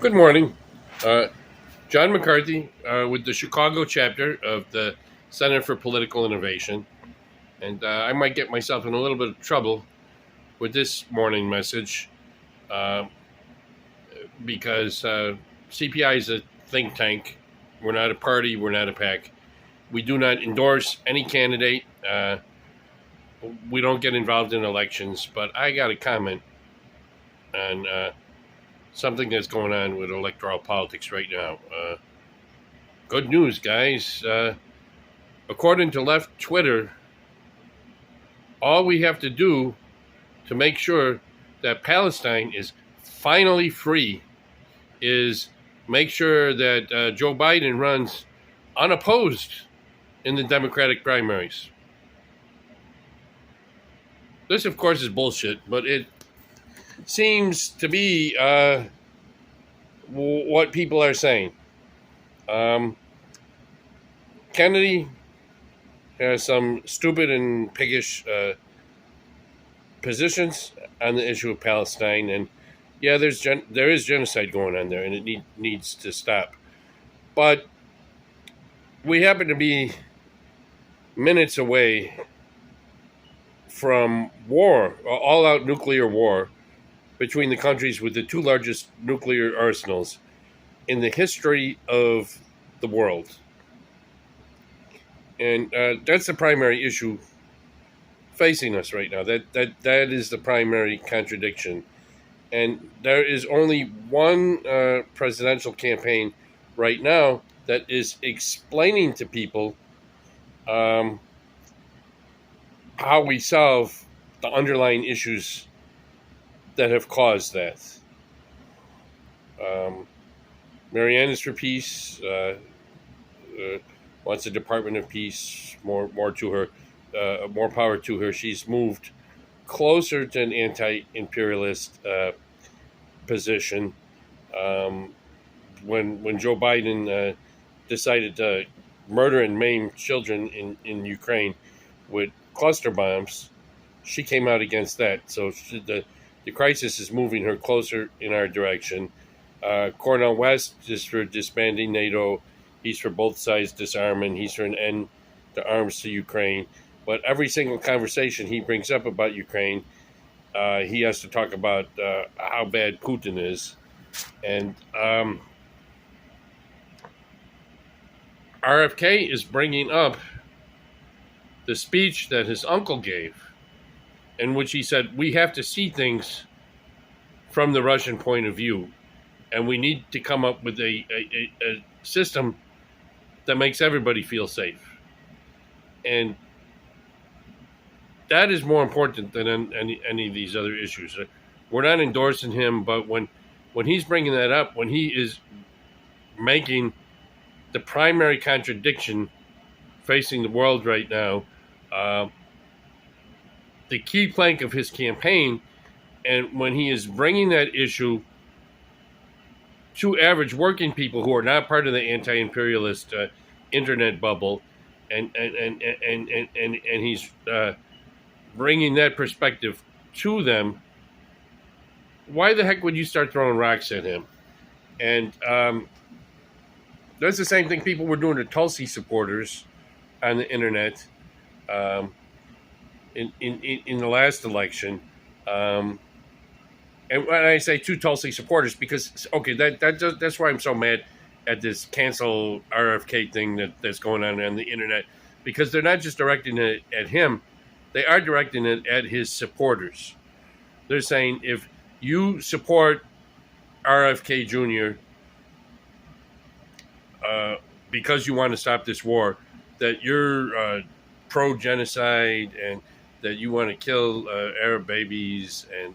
Good morning. Uh, John McCarthy with the Chicago chapter of the Center for Political Innovation. And I might get myself in a little bit of trouble with this morning message uh, because CPI is a think tank. We're not a party, we're not a pack. We do not endorse any candidate. We don't get involved in elections. But I got a comment on something that's going on with electoral politics right now. Good news, guys. According to left Twitter, all we have to do to make sure that Palestine is finally free is make sure that Joe Biden runs unopposed in the Democratic primaries. This, of course, is bullshit, but it seems to be what people are saying. Kennedy has some stupid and piggish positions on the issue of Palestine, and yeah, there is genocide going on there, and it needs to stop. But we happen to be minutes away from war, all-out nuclear war, between the countries with the two largest nuclear arsenals in the history of the world, and that's the primary issue facing us right now. That is the primary contradiction. And there is only one presidential campaign right now that is explaining to people how we solve the underlying issues that have caused that. Marianne is for peace, wants a Department of Peace, more to her, more power to her. She's moved closer to an anti-imperialist position. When Joe Biden decided to murder and maim children in Ukraine with cluster bombs, she came out against that. So the crisis is moving her closer in our direction. Cornel West is for disbanding NATO. He's for both sides disarmament. He's for an end to arms to Ukraine. But every single conversation he brings up about Ukraine, he has to talk about how bad Putin is. And RFK is bringing up the speech that his uncle gave, in which he said, we have to see things from the Russian point of view, and we need to come up with a system that makes everybody feel safe. And that is more important than any of these other issues. We're not endorsing him, but when he's bringing that up, when he is making the primary contradiction facing the world right now, the key plank of his campaign, and when he is bringing that issue to average working people who are not part of the anti-imperialist internet bubble, and he's bringing that perspective to them, why the heck would you start throwing rocks at him? And that's the same thing people were doing to Tulsi supporters on the internet in the last election. And when I say to Tulsi supporters, because, okay, that's why I'm so mad at this cancel RFK thing that's going on the internet, because they're not just directing it at him, they are directing it at his supporters. They're saying, if you support RFK Jr. Because you want to stop this war, that you're pro-genocide and that you want to kill Arab babies, and,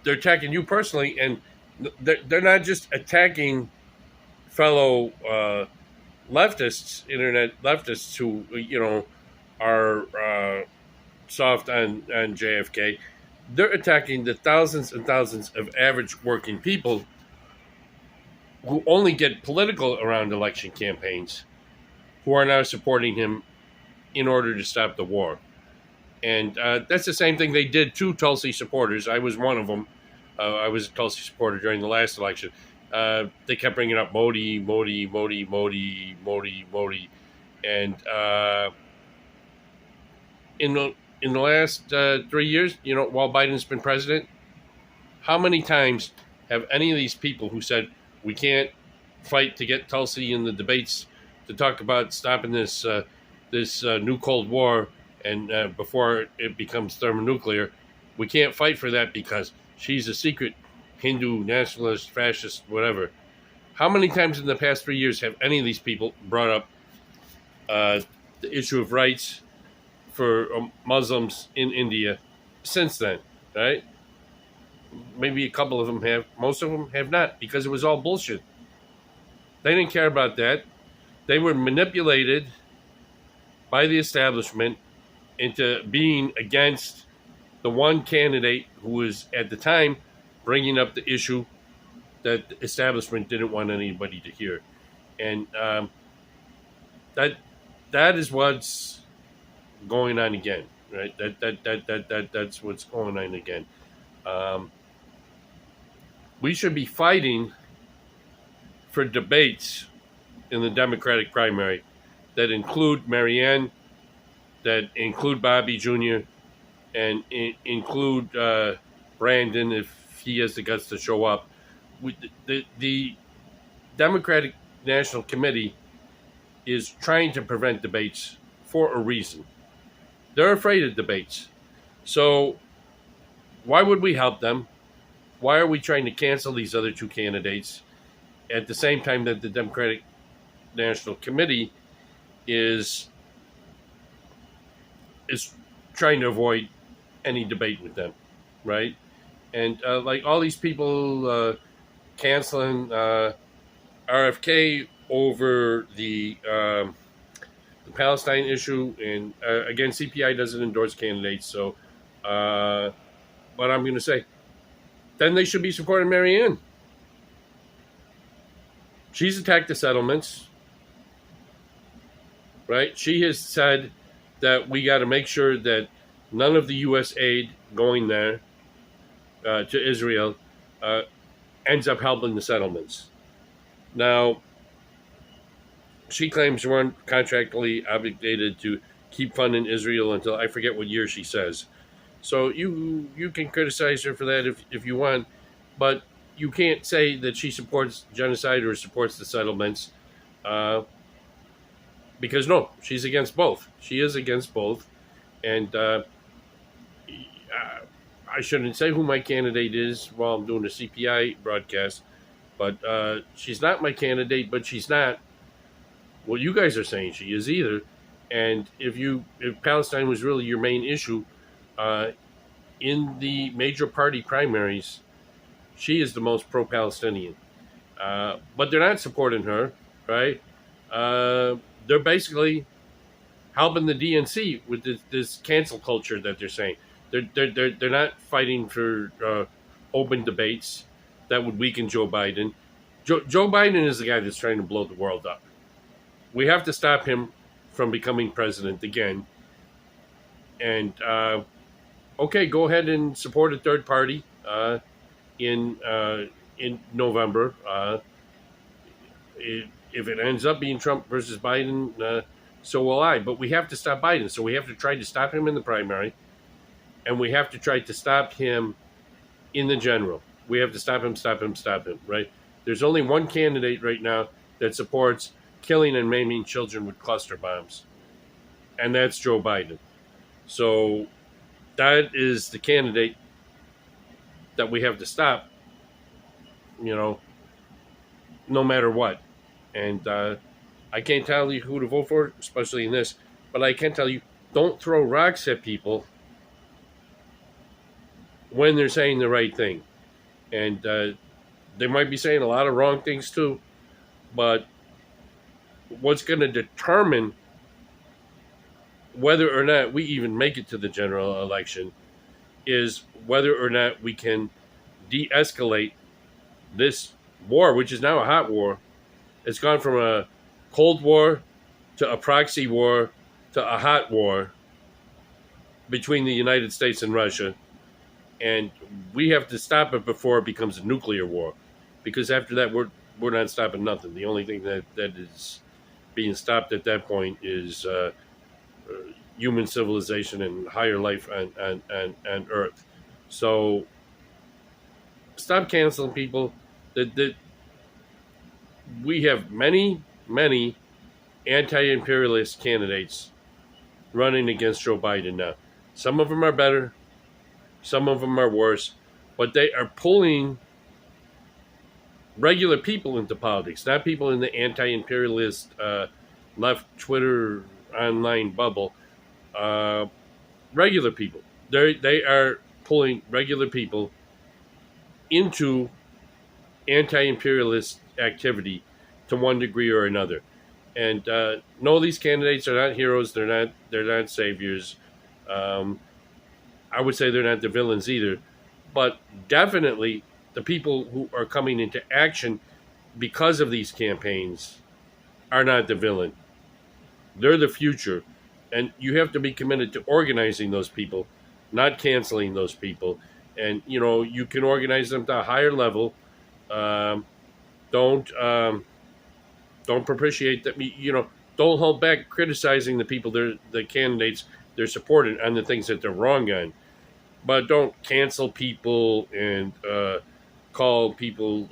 they're attacking you personally, and they're not just attacking fellow leftists, internet leftists who, are soft on JFK. They're attacking the thousands and thousands of average working people who only get political around election campaigns, who are now supporting him in order to stop the war. And that's the same thing they did to Tulsi supporters. I was one of them. I was a Tulsi supporter during the last election. They kept bringing up Modi, Modi, Modi, Modi, Modi, Modi, and in the last 3 years, while Biden's been president, how many times have any of these people who said we can't fight to get Tulsi in the debates to talk about stopping this new Cold War and before it becomes thermonuclear, we can't fight for that because she's a secret Hindu nationalist, fascist, whatever. How many times in the past 3 years have any of these people brought up the issue of rights for Muslims in India since then, right? Maybe a couple of them have. Most of them have not, because it was all bullshit. They didn't care about that. They were manipulated by the establishment into being against the one candidate who was at the time bringing up the issue that the establishment didn't want anybody to hear, and that is what's going on again, right? That's what's going on again. We should be fighting for debates in the Democratic primary that include Marianne, that include Bobby Jr., and include Brandon if he has the guts to show up. The Democratic National Committee is trying to prevent debates for a reason. They're afraid of debates. So why would we help them? Why are we trying to cancel these other two candidates at the same time that the Democratic National Committee is trying to avoid any debate with them, right? And like all these people canceling RFK over the Palestine issue, and again, CPI doesn't endorse candidates, so what I'm going to say, then they should be supporting Marianne. She's attacked the settlements, right? She has said that we got to make sure that none of the U.S. aid going there to Israel ends up helping the settlements. Now, she claims we're contractually obligated to keep funding Israel until I forget what year she says. So you can criticize her for that if you want, but you can't say that she supports genocide or supports the settlements, because no, she's against both. She is against both, and I shouldn't say who my candidate is while I'm doing a CPI broadcast, but she's not my candidate, but she's not what you guys are saying she is either. And if Palestine was really your main issue in the major party primaries, she is the most pro-Palestinian. But they're not supporting her, right? They're basically helping the DNC with this cancel culture that they're saying. They're not fighting for open debates that would weaken Joe Biden. Joe Biden is the guy that's trying to blow the world up. We have to stop him from becoming president again. And okay, go ahead and support a third party in November. If it ends up being Trump versus Biden, so will I. But we have to stop Biden. So we have to try to stop him in the primary, and we have to try to stop him in the general. We have to stop him, right? There's only one candidate right now that supports killing and maiming children with cluster bombs, and that's Joe Biden. So that is the candidate that we have to stop, no matter what. And I can't tell you who to vote for, especially in this, but I can tell you, don't throw rocks at people when they're saying the right thing. And they might be saying a lot of wrong things too, but what's going to determine whether or not we even make it to the general election is whether or not we can de-escalate this war, which is now a hot war. It's gone from a Cold War to a proxy war to a hot war between the United States and Russia. and we have to stop it before it becomes a nuclear war, because after that we're not stopping nothing. The only thing that is being stopped at that point is human civilization and higher life on Earth. So stop canceling people. That we have many anti-imperialist candidates running against Joe Biden now. Some of them are better, some of them are worse, but they are pulling regular people into politics, not people in the anti-imperialist left Twitter online bubble. Uh, Regular people. They are pulling regular people into anti-imperialist activity to one degree or another. And no, these candidates are not heroes. They're not saviors. Um, I would say they're not the villains either. But definitely, the people who are coming into action because of these campaigns are not the villain. They're the future. And you have to be committed to organizing those people, not canceling those people. And, you can organize them to a higher level. Um, don't propitiate that. Don't hold back criticizing the candidates they're supporting on the things that they're wrong on. But don't cancel people and call people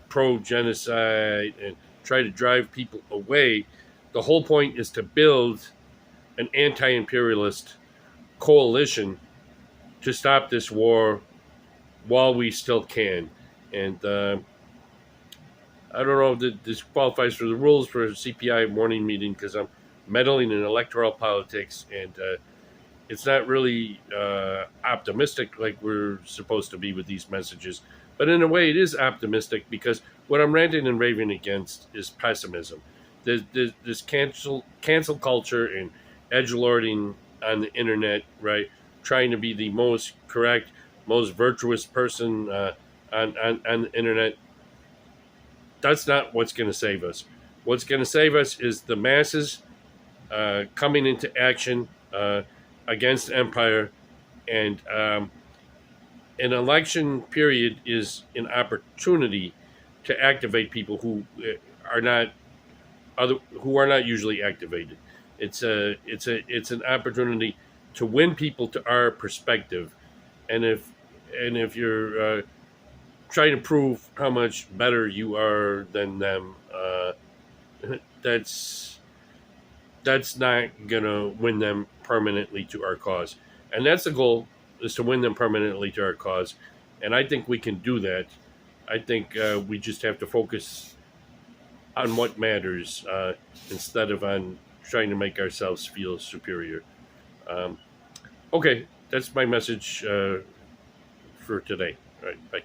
pro genocide and try to drive people away. The whole point is to build an anti imperialist coalition to stop this war while we still can. And I don't know if this qualifies for the rules for a CPI morning meeting, because I'm meddling in electoral politics, and it's not really optimistic like we're supposed to be with these messages. But in a way, it is optimistic, because what I'm ranting and raving against is pessimism. This cancel culture and edgelording on the internet, right? Trying to be the most correct, most virtuous person on the internet. That's not what's going to save us. What's going to save us is the masses coming into action against empire, and an election period is an opportunity to activate people are not who are not usually activated. It's an opportunity to win people to our perspective, and if you're trying to prove how much better you are than them, that's not gonna win them permanently to our cause. And that's the goal, is to win them permanently to our cause. And I think we can do that. I think we just have to focus on what matters instead of on trying to make ourselves feel superior. Okay, that's my message for today. All right, bye.